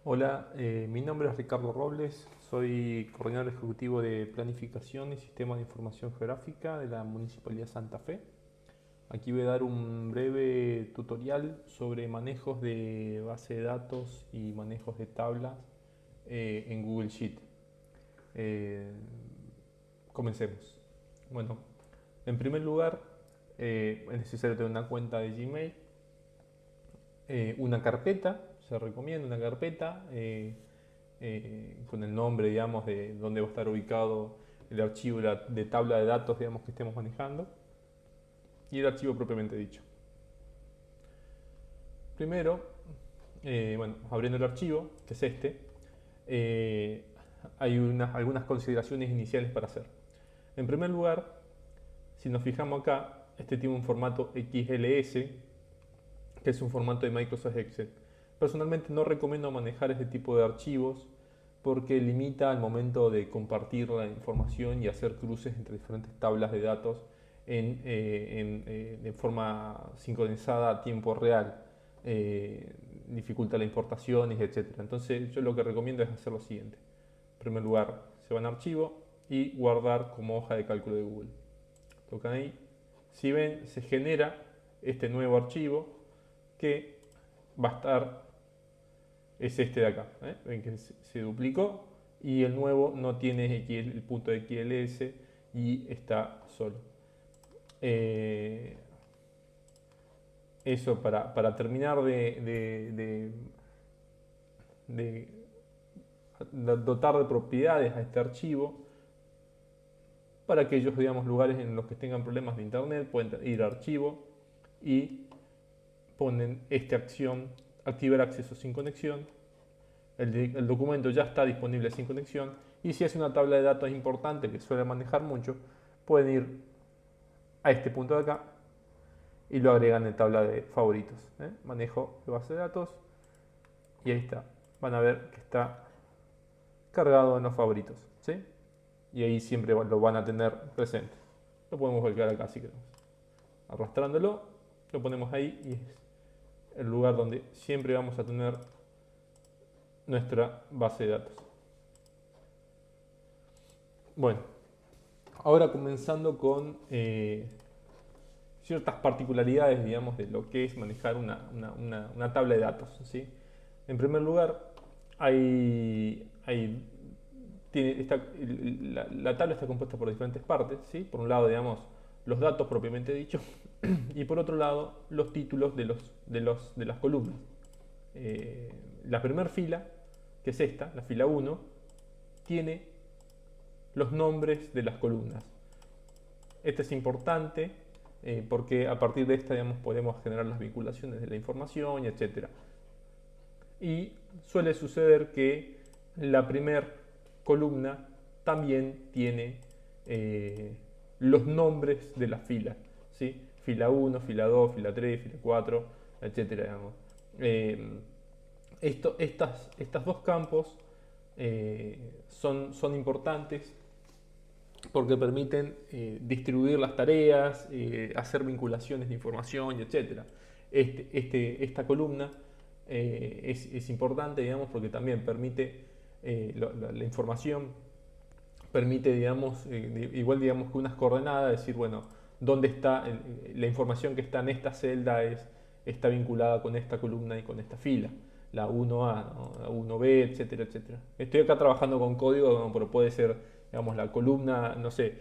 Hola, mi nombre es Ricardo Robles, soy coordinador ejecutivo de Planificación y Sistema de Información Geográfica de la Municipalidad de Santa Fe. Aquí voy a dar un breve tutorial sobre manejos de base de datos y manejos de tablas en Google Sheet. Eh, Comencemos. Bueno, en primer lugar, es necesario tener una cuenta de Gmail, una carpeta, se recomienda una carpeta con el nombre, digamos, de dónde va a estar ubicado el archivo de tabla de datos, digamos, que estemos manejando, y el archivo propiamente dicho. Primero, bueno, abriendo el archivo, que es este, eh, hay algunas consideraciones iniciales para hacer. En primer lugar, si nos fijamos acá, este tiene un formato XLS, que es un formato de Microsoft Excel. Personalmente no recomiendo manejar este tipo de archivos porque limita al momento de compartir la información y hacer cruces entre diferentes tablas de datos de forma sincronizada a tiempo real. Dificulta las importaciones, etc. Entonces yo lo que recomiendo es hacer lo siguiente. En primer lugar, se van a archivo y guardar como hoja de cálculo de Google. Tocan ahí. Si ven, se genera este nuevo archivo que va a estar, es este de acá. Ven que se duplicó y el nuevo no tiene el punto de XLS y está solo. Eso para terminar de dotar de propiedades a este archivo. Para aquellos, digamos, lugares en los que tengan problemas de internet, pueden ir a archivo y ponen esta acción, activar acceso sin conexión. El documento ya está disponible sin conexión, y si es una tabla de datos importante que suele manejar mucho, pueden ir a este punto de acá y lo agregan en tabla de favoritos. Manejo de base de datos y ahí está. Van a ver que está cargado en los favoritos, ¿sí? Y ahí siempre lo van a tener presente. Lo podemos volcar acá si queremos. Arrastrándolo, lo ponemos ahí y es el lugar donde siempre vamos a tener nuestra base de datos. Bueno, ahora comenzando con ciertas particularidades, digamos, de lo que es manejar una tabla de datos, ¿sí? En primer lugar, la tabla está compuesta por diferentes partes, ¿sí? Por un lado, digamos, los datos propiamente dichos, y por otro lado, los títulos de las columnas. La primera fila, que es esta, la fila 1, tiene los nombres de las columnas. Este es importante porque a partir de esta, digamos, podemos generar las vinculaciones de la información, etc. Y suele suceder que la primera columna también tiene los nombres de las filas, ¿sí? Fila 1, fila 2, fila 3, fila 4, etc. Estas dos campos son importantes porque permiten distribuir las tareas, hacer vinculaciones de información, etc. Esta columna es importante, digamos, porque también permite la información, permite, digamos, igual digamos que unas coordenadas, decir, bueno, dónde está la información que está en esta celda está vinculada con esta columna y con esta fila, la 1A, ¿no? La 1B, etcétera, etcétera. Estoy acá trabajando con código, ¿no? Pero puede ser, digamos, la columna, no sé,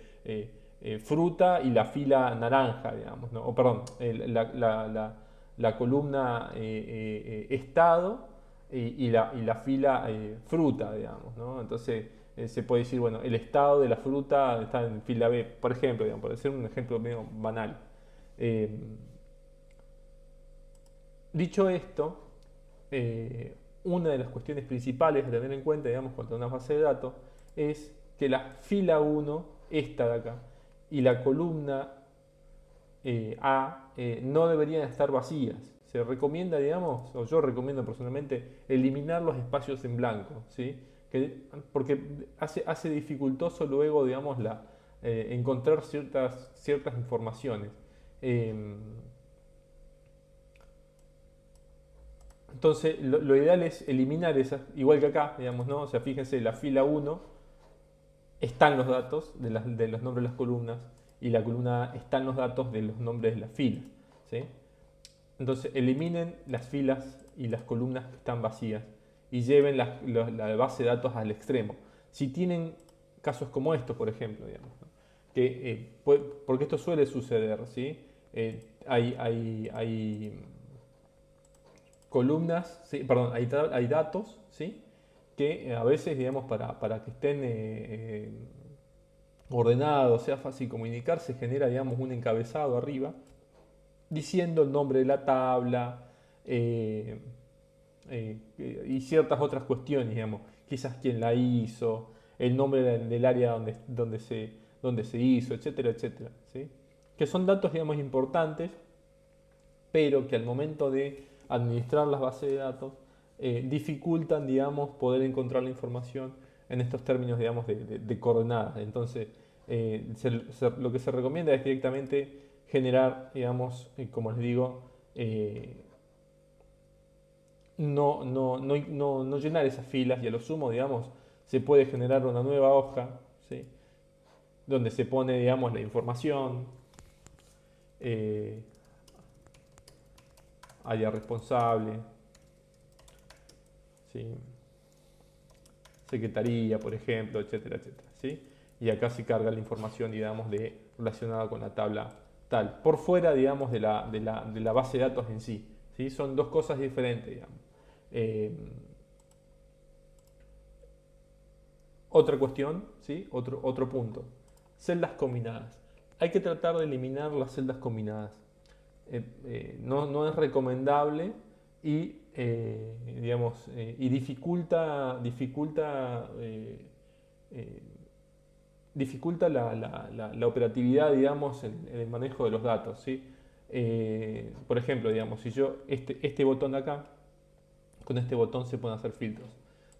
fruta y la fila naranja, digamos, ¿no? O perdón, la columna estado y la fila fruta, digamos, ¿no? Entonces se puede decir, bueno, el estado de la fruta está en fila B, por ejemplo, digamos, por ser un ejemplo medio banal. Eh, Dicho esto, una de las cuestiones principales a tener en cuenta, digamos, cuando una base de datos, es que la fila 1, esta de acá, y la columna A no deberían estar vacías. Se recomienda, digamos, o yo recomiendo personalmente, eliminar los espacios en blanco, ¿sí? Porque hace dificultoso luego, digamos, encontrar ciertas informaciones. Entonces, lo ideal es eliminar esas, igual que acá, digamos, ¿no? O sea, fíjense, la fila uno están los datos de los nombres de las columnas y la columna A están los datos de los nombres de las filas, ¿sí? Entonces, eliminen las filas y las columnas que están vacías y lleven la base de datos al extremo. Si tienen casos como estos, por ejemplo, digamos, ¿no? Porque esto suele suceder, ¿sí? Hay columnas, ¿sí? Perdón, hay datos, ¿sí? Que a veces, digamos, para que estén ordenados, sea fácil comunicar, se genera, digamos, un encabezado arriba diciendo el nombre de la tabla eh, y ciertas otras cuestiones, digamos, quizás quién la hizo, el nombre del área donde se hizo, etcétera, etcétera, ¿sí? Que son datos, digamos, importantes, pero que al momento de administrar las bases de datos dificultan, digamos, poder encontrar la información en estos términos, digamos, de coordenadas. Entonces, lo que se recomienda es directamente generar, digamos, como les digo, no llenar esas filas y a lo sumo, digamos, se puede generar una nueva hoja, ¿sí? Donde se pone, digamos, la información, eh, área responsable, ¿sí? Secretaría, por ejemplo, etcétera, etcétera, ¿sí? Y acá se carga la información, digamos, relacionada con la tabla tal, por fuera, digamos, de la base de datos en sí, ¿sí? Son dos cosas diferentes, digamos. Eh, Otra cuestión, ¿sí? Otro punto. Celdas combinadas. Hay que tratar de eliminar las celdas combinadas. No es recomendable y, digamos, y eh, dificulta la operatividad, digamos, en el manejo de los datos, ¿sí? Por ejemplo, digamos, si yo, este botón de acá, con este botón se pueden hacer filtros.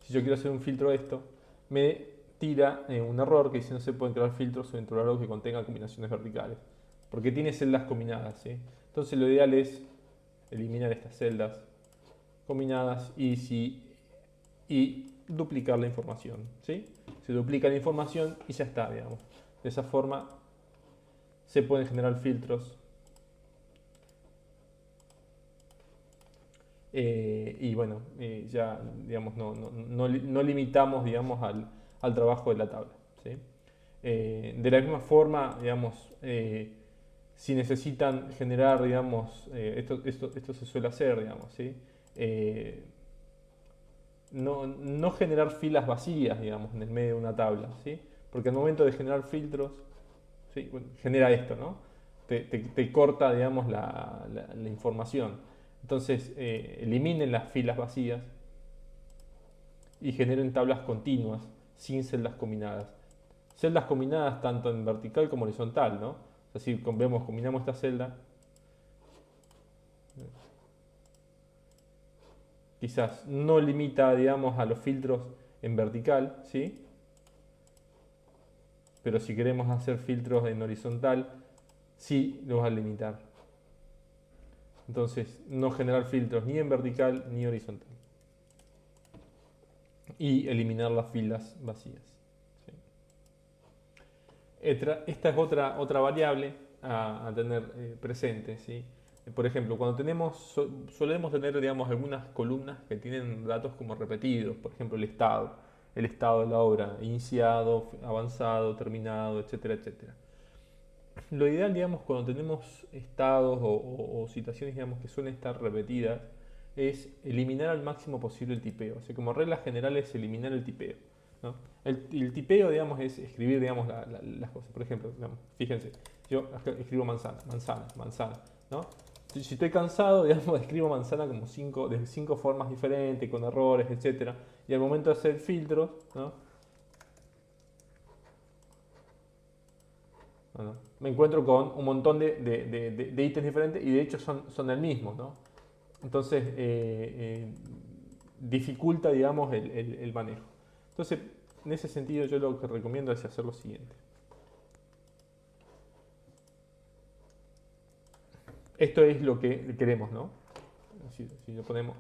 Si yo quiero hacer un filtro de esto, me tira un error que dice no se pueden crear filtros dentro de algo que contenga combinaciones verticales, porque tiene celdas combinadas, ¿sí? Entonces lo ideal es eliminar estas celdas combinadas y duplicar la información, ¿sí? Se duplica la información y ya está, digamos. De esa forma se pueden generar filtros y bueno, ya digamos, no limitamos, digamos, al trabajo de la tabla, ¿sí? De la misma forma, digamos, si necesitan generar, digamos, esto se suele hacer, digamos, ¿sí? Eh, no generar filas vacías, digamos, en el medio de una tabla, ¿sí? Porque al momento de generar filtros, ¿sí? Bueno, genera esto, ¿no? Te corta, digamos, la información. Entonces, eliminen las filas vacías y generen tablas continuas, sin celdas combinadas. Celdas combinadas tanto en vertical como horizontal, ¿no? O sea, si combinamos esta celda, quizás no limita, digamos, a los filtros en vertical, ¿sí? Pero si queremos hacer filtros en horizontal, sí los va a limitar. Entonces, no generar filtros ni en vertical ni horizontal. Y eliminar las filas vacías. ¿Sí? Esta es otra variable a tener presente, ¿sí? Por ejemplo, cuando solemos tener, digamos, algunas columnas que tienen datos como repetidos, por ejemplo, el estado de la obra, iniciado, avanzado, terminado, etcétera, etcétera. Lo ideal, digamos, cuando tenemos estados o situaciones, digamos, que suelen estar repetidas, es eliminar al máximo posible el tipeo. O sea, como regla general es eliminar el tipeo, ¿no? El tipeo, digamos, es escribir, digamos, las cosas. Por ejemplo, digamos, fíjense, yo escribo manzana, manzana, manzana, ¿no? Si estoy cansado, digamos, escribo manzana como de cinco formas diferentes, con errores, etcétera. Y al momento de hacer filtros, ¿no? Bueno, me encuentro con un montón de ítems diferentes y de hecho son el mismo, ¿no? Entonces, dificulta, digamos, el manejo. Entonces, en ese sentido, yo lo que recomiendo es hacer lo siguiente. Esto es lo que queremos, ¿no? si lo ponemos,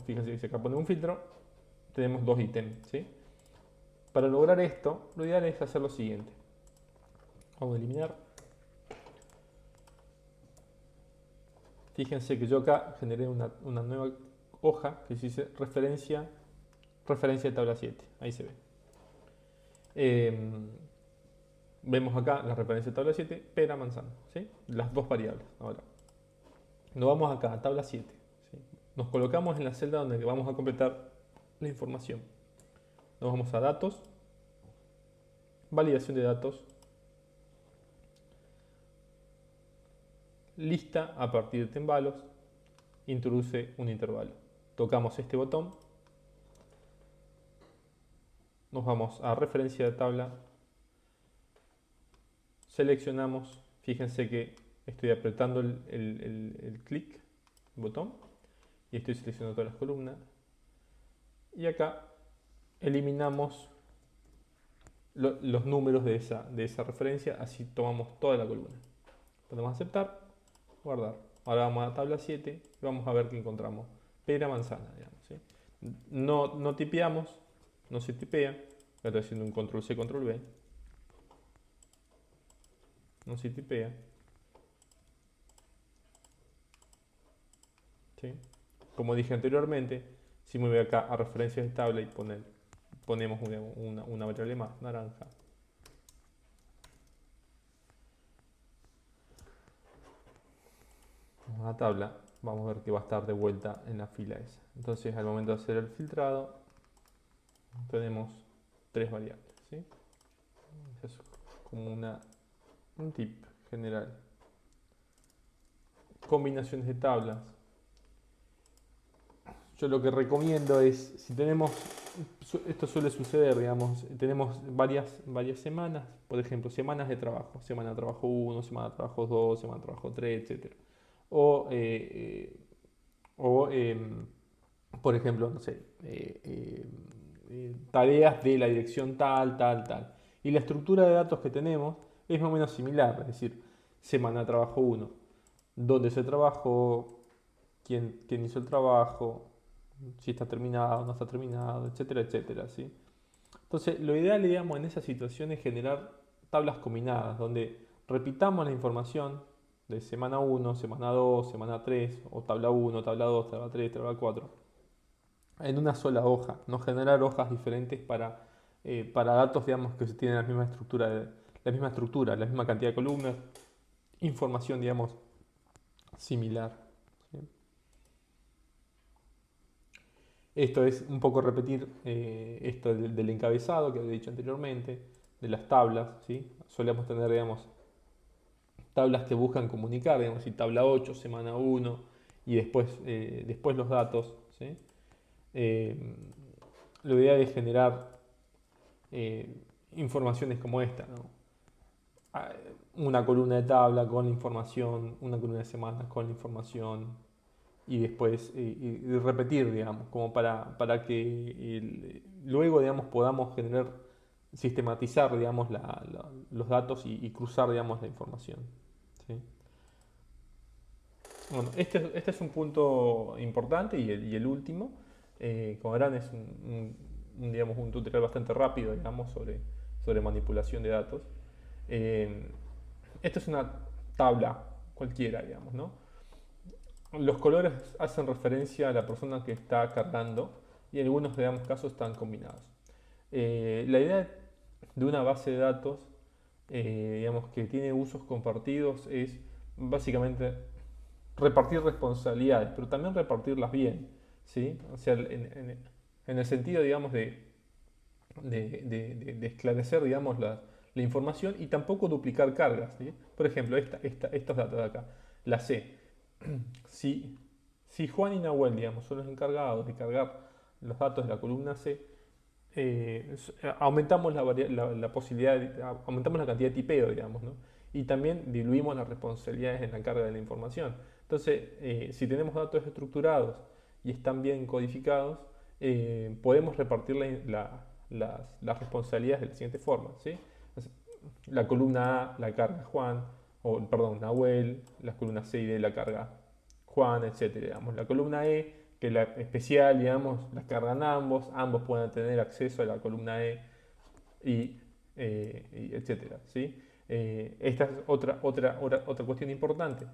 fíjense que si acá ponemos un filtro, tenemos dos ítems, ¿sí? Para lograr esto, lo ideal es hacer lo siguiente. Vamos a eliminar. Fíjense que yo acá generé una nueva hoja que dice referencia de tabla 7. Ahí se ve. Vemos acá la referencia de tabla 7, pera, manzana, ¿sí? Las dos variables. Ahora, nos vamos acá a tabla 7, ¿sí? Nos colocamos en la celda donde vamos a completar la información. Nos vamos a datos, validación de datos, lista a partir de tembalos, introduce un intervalo. Tocamos este botón, nos vamos a referencia de tabla, seleccionamos, fíjense que estoy apretando el clic, botón, y estoy seleccionando todas las columnas, y acá eliminamos los números de esa referencia, así tomamos toda la columna. Podemos aceptar, guardar. Ahora vamos a tabla 7 y vamos a ver qué encontramos. Pera, manzana, digamos, ¿sí? No tipeamos, no se tipea. Estoy haciendo un control C, control V. No se tipea. ¿Sí? Como dije anteriormente, si me voy acá a referencias de tabla y ponemos una variable más, naranja. Vamos a la tabla, vamos a ver que va a estar de vuelta en la fila esa. Entonces, al momento de hacer el filtrado, tenemos tres variables, ¿sí? Es como un tip general. Combinaciones de tablas. Yo lo que recomiendo es, si tenemos, esto suele suceder, digamos, tenemos varias semanas, por ejemplo, semanas de trabajo, semana de trabajo 1, semana de trabajo 2, semana de trabajo 3, etc. O, por ejemplo, no sé, tareas de la dirección tal, tal, tal. Y la estructura de datos que tenemos es más o menos similar, es decir, semana de trabajo 1, dónde se trabajó, quién hizo el trabajo, si está terminado, no está terminado, etcétera, etcétera, ¿sí? Entonces, lo ideal, digamos, en esa situación es generar tablas combinadas, donde repitamos la información de semana 1, semana 2, semana 3, o tabla 1, tabla 2, tabla 3, tabla 4, en una sola hoja, no generar hojas diferentes para datos, digamos, que se tienen la misma cantidad de columnas, información, digamos, similar, ¿sí? Esto es un poco repetir esto del encabezado que había dicho anteriormente, de las tablas, ¿sí? Solemos tener, digamos, tablas que buscan comunicar, digamos, si tabla 8, semana 1, y después los datos, ¿sí? Eh, lo ideal es generar informaciones como esta, ¿no? Una columna de tabla con la información, una columna de semanas con la información, y después y repetir, digamos, como para que luego, digamos, podamos sistematizar, digamos, los datos y cruzar, digamos, la información, ¿sí? Bueno, este es un punto importante y el último. Como verán, es digamos, un tutorial bastante rápido, digamos, sobre manipulación de datos. Eh, Esta es una tabla cualquiera, digamos, ¿no? Los colores hacen referencia a la persona que está cargando y en algunos, digamos, casos están combinados. La idea de una base de datos, digamos, que tiene usos compartidos es básicamente repartir responsabilidades, pero también repartirlas bien, ¿sí? O sea, en el sentido, digamos, de esclarecer, digamos, la información y tampoco duplicar cargas, ¿sí? Por ejemplo, estos datos de acá, la C. Si Juan y Nahuel, digamos, son los encargados de cargar los datos de la columna C, aumentamos la posibilidad, aumentamos la cantidad de tipeo, digamos, ¿no? Y también diluimos las responsabilidades en la carga de la información. Entonces, si tenemos datos estructurados y están bien codificados, podemos repartir las responsabilidades de la siguiente forma, ¿sí? La columna A la carga Juan, o perdón, Nahuel, las columnas C y D la carga Juan, etcétera. Digamos. La columna E, que es la especial, digamos, la cargan ambos pueden tener acceso a la columna E y etcétera. ¿Sí? Esta es otra cuestión importante.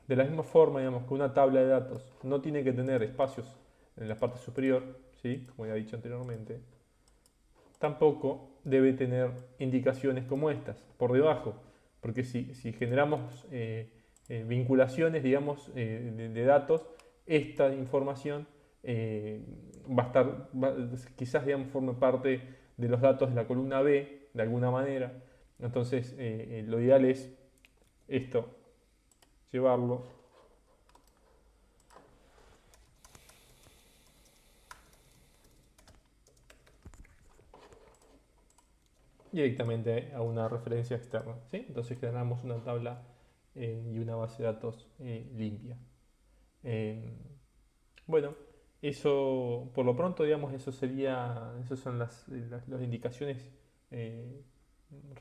De la misma forma, digamos, que una tabla de datos no tiene que tener espacios en la parte superior, ¿sí? Como ya he dicho anteriormente, tampoco debe tener indicaciones como estas, por debajo, porque si generamos vinculaciones, digamos, de datos, esta información va a estar, quizás, digamos, forme parte de los datos de la columna B, de alguna manera. Entonces, lo ideal es esto, llevarlo directamente a una referencia externa, ¿sí? Entonces generamos una tabla y una base de datos limpia. Eh, bueno, eso por lo pronto, digamos, esas son las indicaciones eh,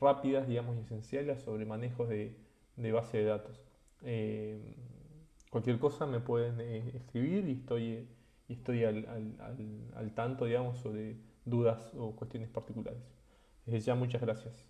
rápidas, digamos, y esenciales sobre manejos de base de datos. Eh, Cualquier cosa me pueden escribir y estoy al tanto, digamos, sobre dudas o cuestiones particulares. Desde ya, muchas gracias.